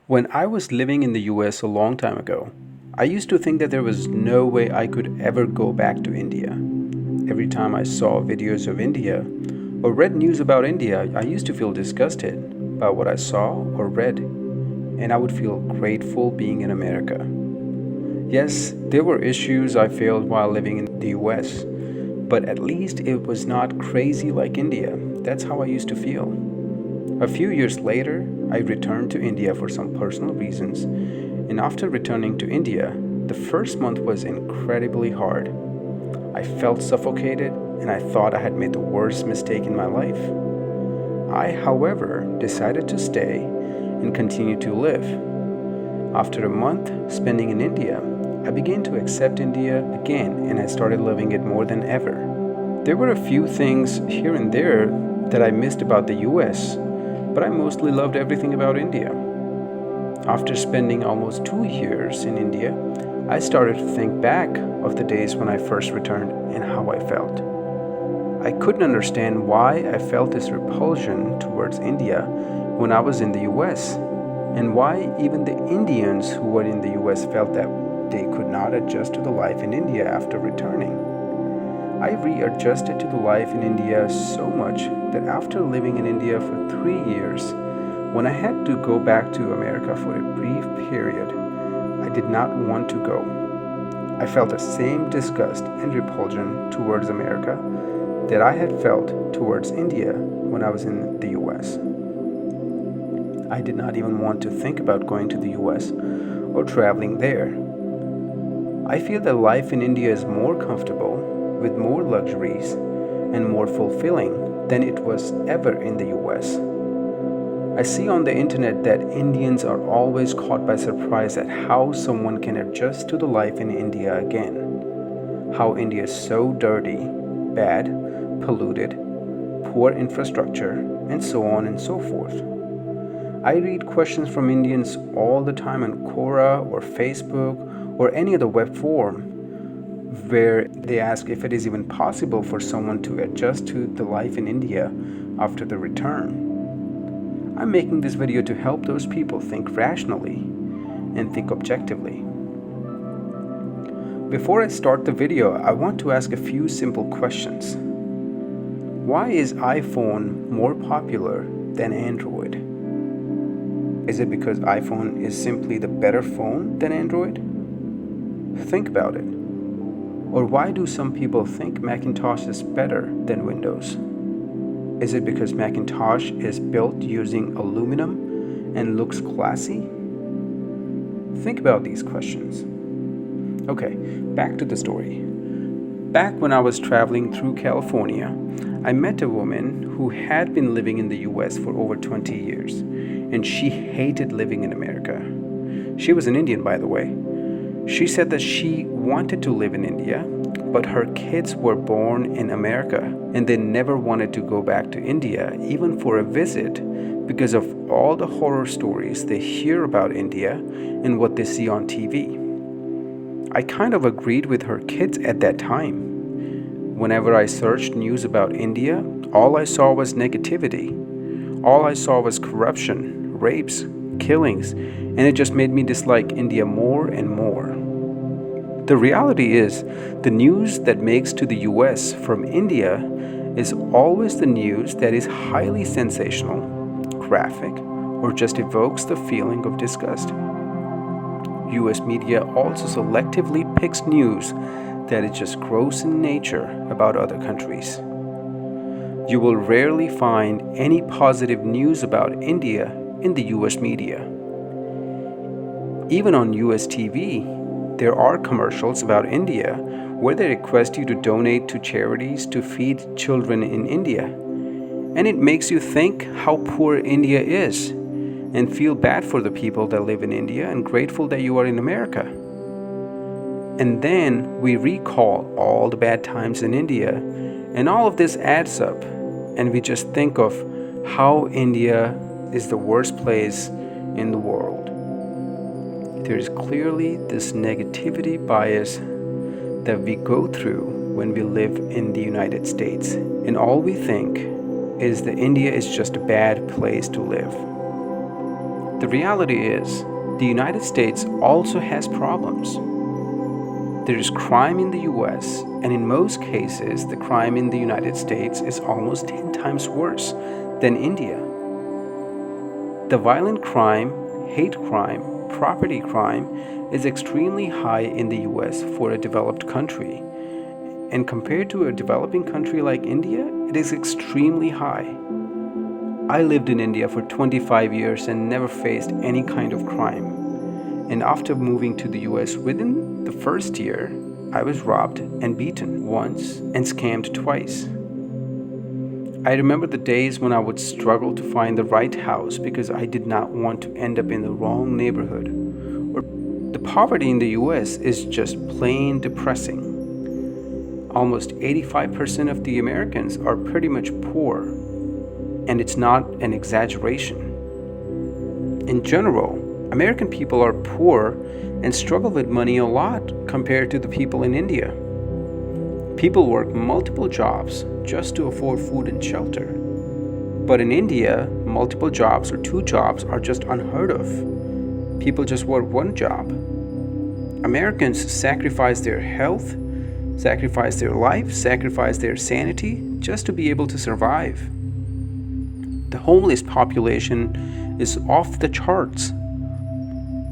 When I was living in the US a long time ago, I used to think that there was no way I could ever go back to India. Every time I saw videos of India or read news about India, I used to feel disgusted by what I saw or read, and I would feel grateful being in America. Yes, there were issues I failed while living in the US, but at least it was not crazy like India. That's how I used to feel. A few years later, I returned to India for some personal reasons, and after returning to India, the first month was incredibly hard. I felt suffocated and I thought I had made the worst mistake in my life. I, however, decided to stay and continue to live. After a month spending in India, I began to accept India again and I started loving it more than ever. There were a few things here and there that I missed about the US, but I mostly loved everything about India. After spending almost 2 years in India, I started to think back of the days when I first returned and how I felt. I couldn't understand why I felt this repulsion towards India when I was in the US, and why even the Indians who were in the US felt that they could not adjust to the life in India after returning. I readjusted to the life in India so much that after living in India for 3 years, when I had to go back to America for a brief period, I did not want to go. I felt the same disgust and repulsion towards America that I had felt towards India when I was in the US. I did not even want to think about going to the US or traveling there. I feel that life in India is more comfortable, with more luxuries, and more fulfilling than it was ever in the US. I see on the internet that Indians are always caught by surprise at how someone can adjust to the life in India again. How India is so dirty, bad, polluted, poor infrastructure, and so on and so forth. I read questions from Indians all the time on Quora or Facebook or any other web forum where they ask if it is even possible for someone to adjust to the life in India after the return. I'm making this video to help those people think rationally and think objectively. Before I start the video, I want to ask a few simple questions. Why is iPhone more popular than Android? Is it because iPhone is simply the better phone than Android? Think about it. Or why do some people think Macintosh is better than Windows? Is it because Macintosh is built using aluminum and looks classy? Think about these questions. Okay, back to the story. Back when I was traveling through California, I met a woman who had been living in the US for over 20 years, and she hated living in America. She was an Indian, by the way. She said that she wanted to live in India, but her kids were born in America and they never wanted to go back to India, even for a visit, because of all the horror stories they hear about India and what they see on TV. I kind of agreed with her kids at that time. Whenever I searched news about India, all I saw was negativity. All I saw was corruption, rapes, killings, and it just made me dislike India more and more. The reality is, the news that makes to the US from India is always the news that is highly sensational, graphic, or just evokes the feeling of disgust. US media also selectively picks news that is just gross in nature about other countries. You will rarely find any positive news about India in the US media. Even on US TV, there are commercials about India where they request you to donate to charities to feed children in India. And it makes you think how poor India is and feel bad for the people that live in India and grateful that you are in America. And then we recall all the bad times in India, and all of this adds up, and we just think of how India is the worst place in the world. There is clearly this negativity bias that we go through when we live in the United States, and all we think is that India is just a bad place to live. The reality is, the United States also has problems. There is crime in the US, and in most cases, the crime in the United States is almost 10 times worse than India. The violent crime, hate crime, property crime is extremely high in the US for a developed country. And compared to a developing country like India, it is extremely high. I lived in India for 25 years and never faced any kind of crime. And after moving to the US, within the first year, I was robbed and beaten once and scammed twice. I remember the days when I would struggle to find the right house because I did not want to end up in the wrong neighborhood. Or the poverty in the US is just plain depressing. Almost 85% of the Americans are pretty much poor, and it's not an exaggeration. In general, American people are poor and struggle with money a lot compared to the people in India. People work multiple jobs just to afford food and shelter. But in India, multiple jobs or 2 jobs are just unheard of. People just work 1 job. Americans sacrifice their health, sacrifice their life, sacrifice their sanity just to be able to survive. The homeless population is off the charts.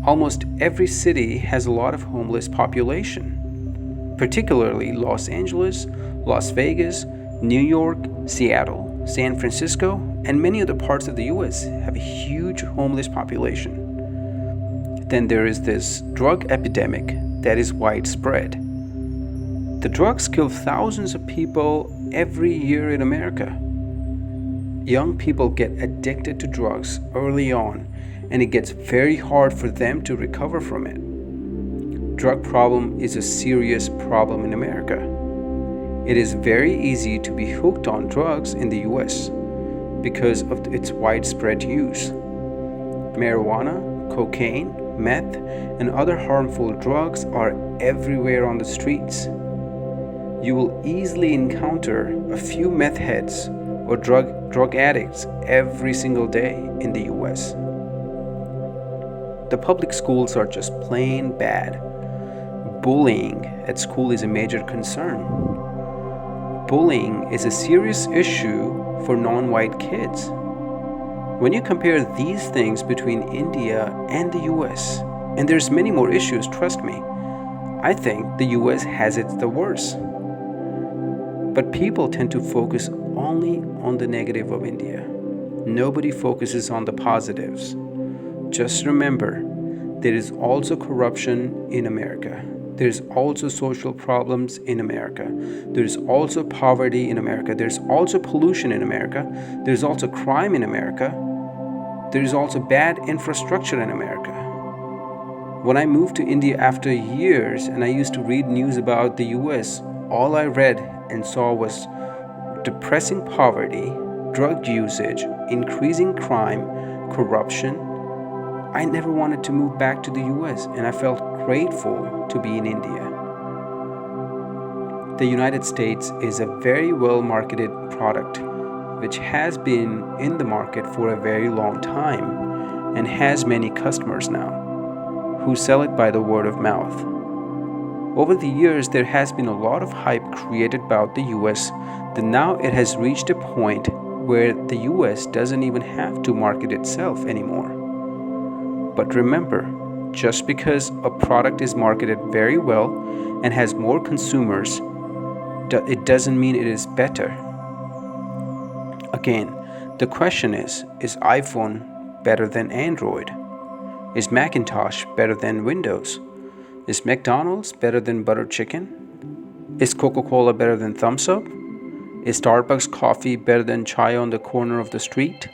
Almost every city has a lot of homeless population. Particularly Los Angeles, Las Vegas, New York, Seattle, San Francisco, and many other parts of the US have a huge homeless population. Then there is this drug epidemic that is widespread. The drugs kill thousands of people every year in America. Young people get addicted to drugs early on, and it gets very hard for them to recover from it. Drug problem is a serious problem in America. It is very easy to be hooked on drugs in the US because of its widespread use. Marijuana, cocaine, meth, and other harmful drugs are everywhere on the streets. You will easily encounter a few meth heads or drug addicts every single day in the US. The public schools are just plain bad. Bullying at school is a major concern. Bullying is a serious issue for non-white kids. When you compare these things between India and the US, and there's many more issues, trust me, I think the US has it the worst. But people tend to focus only on the negative of India. Nobody focuses on the positives. Just remember, there is also corruption in America. There's also social problems in America. There's also poverty in America. There's also pollution in America. There's also crime in America. There's also bad infrastructure in America. When I moved to India after years and I used to read news about the US, all I read and saw was depressing poverty, drug usage, increasing crime, corruption. I never wanted to move back to the US, and I felt grateful to be in India. The United States is a very well marketed product which has been in the market for a very long time and has many customers now who sell it by the word of mouth. Over the years, there has been a lot of hype created about the US that now it has reached a point where the US doesn't even have to market itself anymore. But remember, just because a product is marketed very well and has more consumers, it doesn't mean it is better. Again, the question is iPhone better than Android? Is Macintosh better than Windows? Is McDonald's better than butter chicken? Is Coca-Cola better than Thumbs Up? Is Starbucks coffee better than chai on the corner of the street?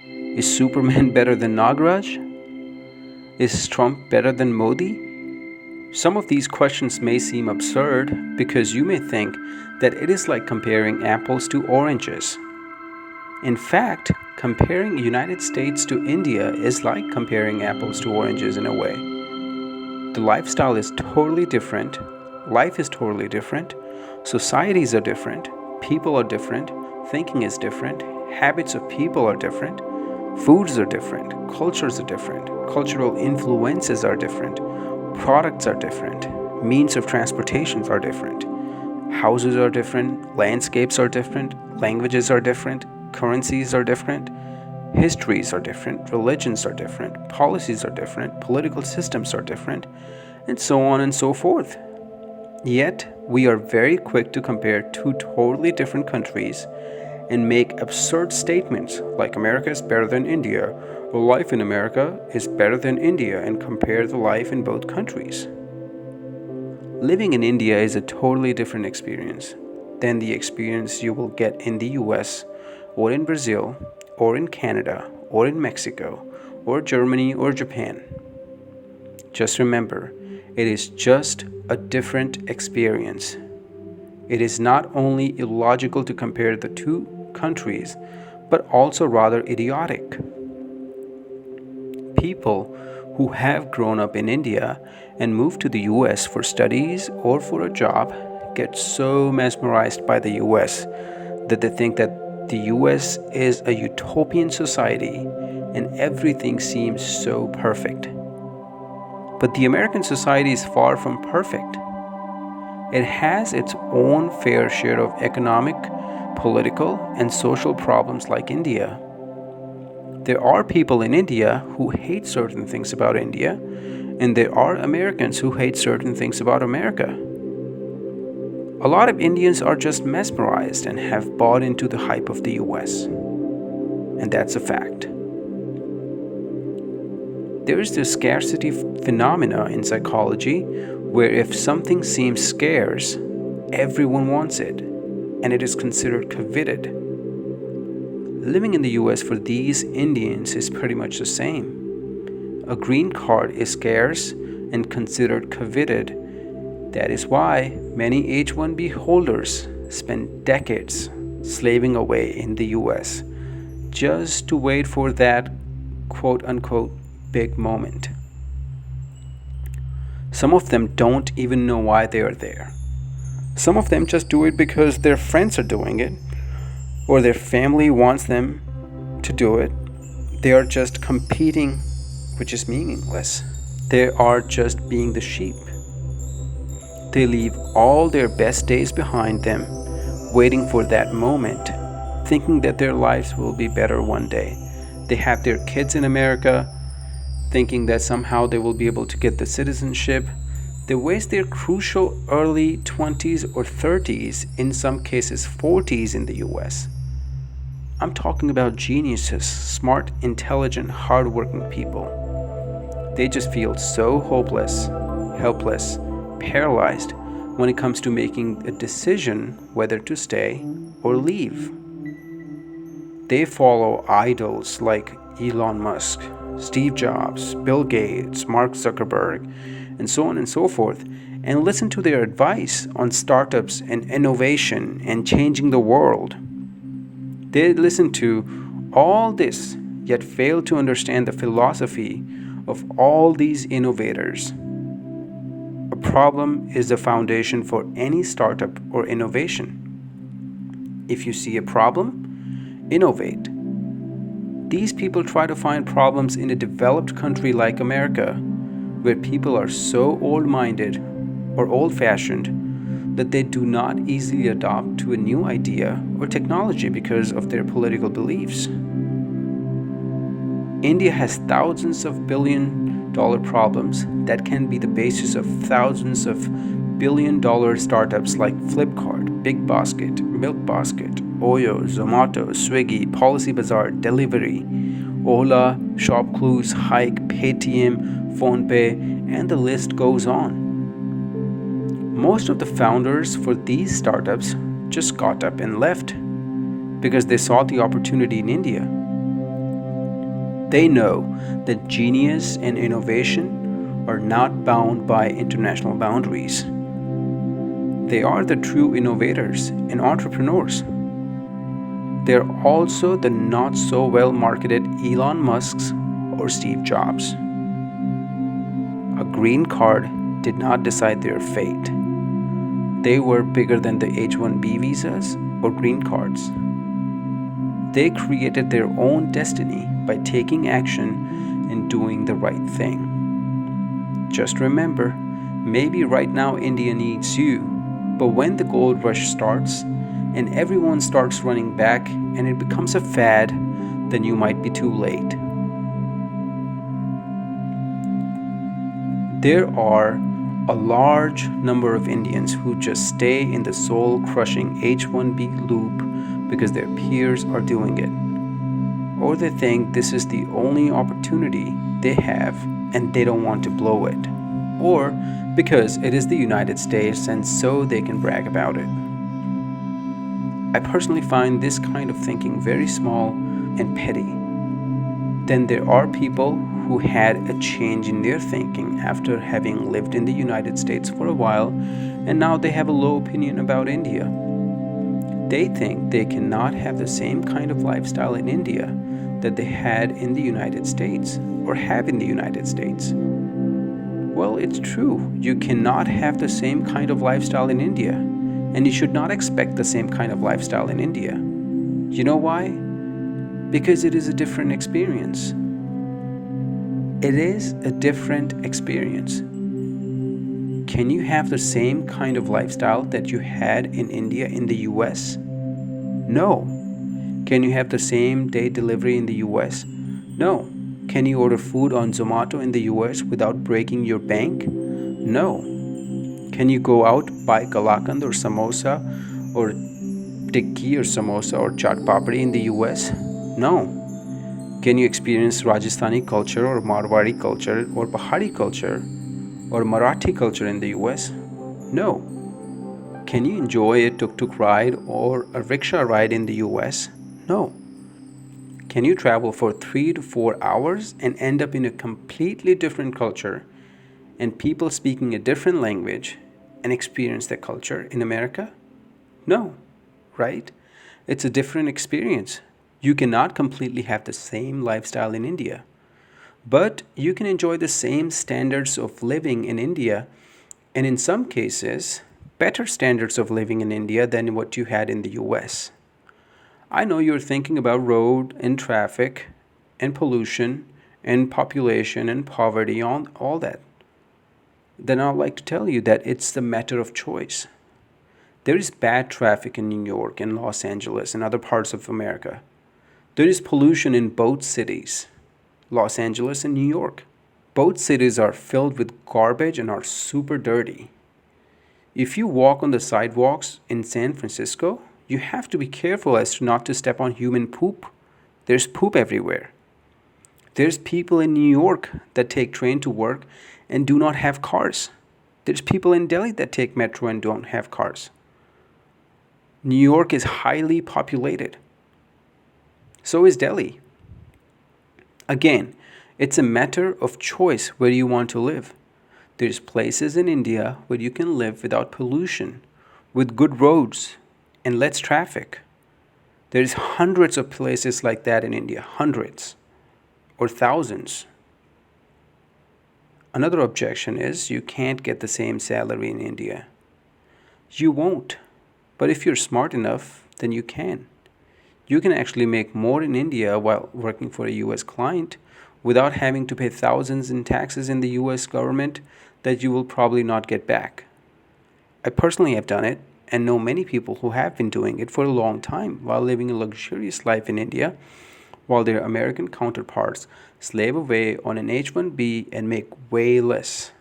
Is Superman better than Nagraj? Is Trump better than Modi? Some of these questions may seem absurd because you may think that it is like comparing apples to oranges. In fact, comparing United States to India is like comparing apples to oranges in a way. The lifestyle is totally different, life is totally different, societies are different, people are different, thinking is different, habits of people are different, Foods are different, cultures are different, cultural influences are different, products are different, means of transportations are different, houses are different, landscapes are different, languages are different, currencies are different, histories are different, religions are different, policies are different, political systems are different, and so on and so forth. Yet, we are very quick to compare two totally different countries and make absurd statements like America is better than India or life in America is better than India and compare the life in both countries. Living in India is a totally different experience than the experience you will get in the US or in Brazil or in Canada or in Mexico or Germany or Japan. Just remember, it is just a different experience. It is not only illogical to compare the two countries, but also rather idiotic. People who have grown up in India and moved to the US for studies or for a job get so mesmerized by the US that they think that the US is a utopian society and everything seems so perfect. But the American society is far from perfect. It has its own fair share of economic, political, and social problems like India. There are people in India who hate certain things about India, and there are Americans who hate certain things about America. A lot of Indians are just mesmerized and have bought into the hype of the US. And that's a fact. There is this scarcity phenomena in psychology where if something seems scarce, everyone wants it, and it is considered coveted. Living in the US for these Indians is pretty much the same. A green card is scarce and considered coveted. That is why many h1b holders spend decades slaving away in the US just to wait for that quote unquote big moment. Some of them don't even know why they are there. Some of them just do it because their friends are doing it or their family wants them to do it. They are just competing, which is meaningless. They are just being the sheep. They leave all their best days behind them, waiting for that moment, thinking that their lives will be better one day. They have their kids in America, thinking that somehow they will be able to get the citizenship. They waste their crucial early 20s or 30s, in some cases 40s in the US. I'm talking about geniuses, smart, intelligent, hardworking people. They just feel so hopeless, helpless, paralyzed when it comes to making a decision whether to stay or leave. They follow idols like Elon Musk, Steve Jobs, Bill Gates, Mark Zuckerberg, and so on and so forth, and listen to their advice on startups and innovation and changing the world. They listen to all this, yet fail to understand the philosophy of all these innovators. A problem is the foundation for any startup or innovation. If you see a problem, innovate. These people try to find problems in a developed country like America, where people are so old-minded or old-fashioned that they do not easily adopt to a new idea or technology because of their political beliefs. India has thousands of billion-dollar problems that can be the basis of thousands of billion-dollar startups like Flipkart, Big Basket, Milk Basket, Oyo, Zomato, Swiggy, Policy Bazaar, Delivery, Ola, Shopclues, Hike, Paytm, PhonePe, and the list goes on. Most of the founders for these startups just got up and left because they saw the opportunity in India. They know that genius and innovation are not bound by international boundaries. They are the true innovators and entrepreneurs. They're also the not so well marketed Elon Musks or Steve Jobs. A green card did not decide their fate. They were bigger than the H1b visas or green cards. They created their own destiny by taking action and doing the right thing. Just remember, maybe right now India needs you, but when the gold rush starts and everyone starts running back and it becomes a fad, then you might be too late. There are a large number of Indians who just stay in the soul crushing h1b loop because their peers are doing it. Or they think this is the only opportunity they have and they don't want to blow it. Or because it is the United States and so they can brag about it. I personally find this kind of thinking very small and petty. Then there are people who had a change in their thinking after having lived in the United States for a while and now they have a low opinion about India. They think they cannot have the same kind of lifestyle in India that they had in the United States or have in the United States. Well, it's true. You cannot have the same kind of lifestyle in India, and you should not expect the same kind of lifestyle in India. You know why? Because it is a different experience. It is a different experience. Can you have the same kind of lifestyle that you had in India in the US? No. Can you have the same day delivery in the US? No. Can you order food on Zomato in the US without breaking your bank? No. Can you go out, buy kalakand or samosa or tikki or samosa or chaat papdi in the US? No. Can you experience Rajasthani culture or Marwari culture or Pahari culture or Marathi culture in the US? No. Can you enjoy a tuk-tuk ride or a rickshaw ride in the US? No. Can you travel for 3 to 4 hours and end up in a completely different culture and people speaking a different language and experience that culture in America? No, right? It's a different experience. You cannot completely have the same lifestyle in India, but you can enjoy the same standards of living in India and in some cases, better standards of living in India than what you had in the US. I know you're thinking about road and traffic and pollution and population and poverty, all that. Then I'd like to tell you that it's the matter of choice. There is bad traffic in New York and Los Angeles and other parts of America. There is pollution in both cities, Los Angeles and New York. Both cities are filled with garbage and are super dirty. If you walk on the sidewalks in San Francisco, you have to be careful as to not to step on human poop. There's poop everywhere. There's people in New York that take train to work and do not have cars. There's people in Delhi that take metro and don't have cars. New York is highly populated. So is Delhi. Again, it's a matter of choice where you want to live. There's places in India where you can live without pollution, with good roads, and less traffic. There's hundreds of places like that in India, hundreds or thousands. Another objection is you can't get the same salary in India. You won't, but if you're smart enough, then you can. You can actually make more in India while working for a US client without having to pay thousands in taxes in the US government that you will probably not get back. I personally have done it and know many people who have been doing it for a long time while living a luxurious life in India, while their American counterparts slave away on an H1B and make way less.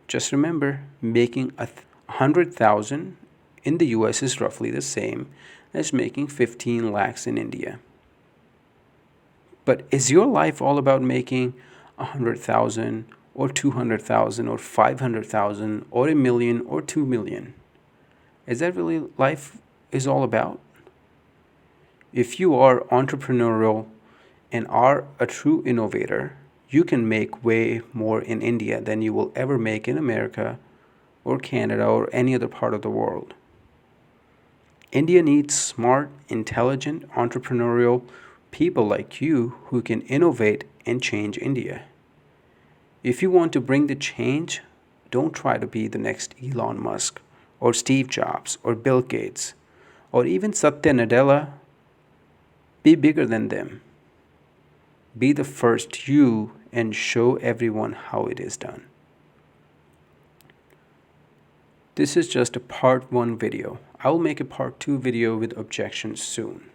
Just remember, making 100,000 in the US is roughly the same as making 15 lakhs in India. But is your life all about making 100,000 or 200,000 or 500,000 or a million or 2 million? Is that really life is all about? If you are entrepreneurial and are a true innovator, you can make way more in India than you will ever make in America or Canada or any other part of the world. India needs smart, intelligent, entrepreneurial people like you who can innovate and change India. If you want to bring the change, don't try to be the next Elon Musk or Steve Jobs or Bill Gates or even Satya Nadella Be bigger than them. Be the first you and show everyone how it is done. This is just a part 1 video. I will make a part 2 video with objections soon.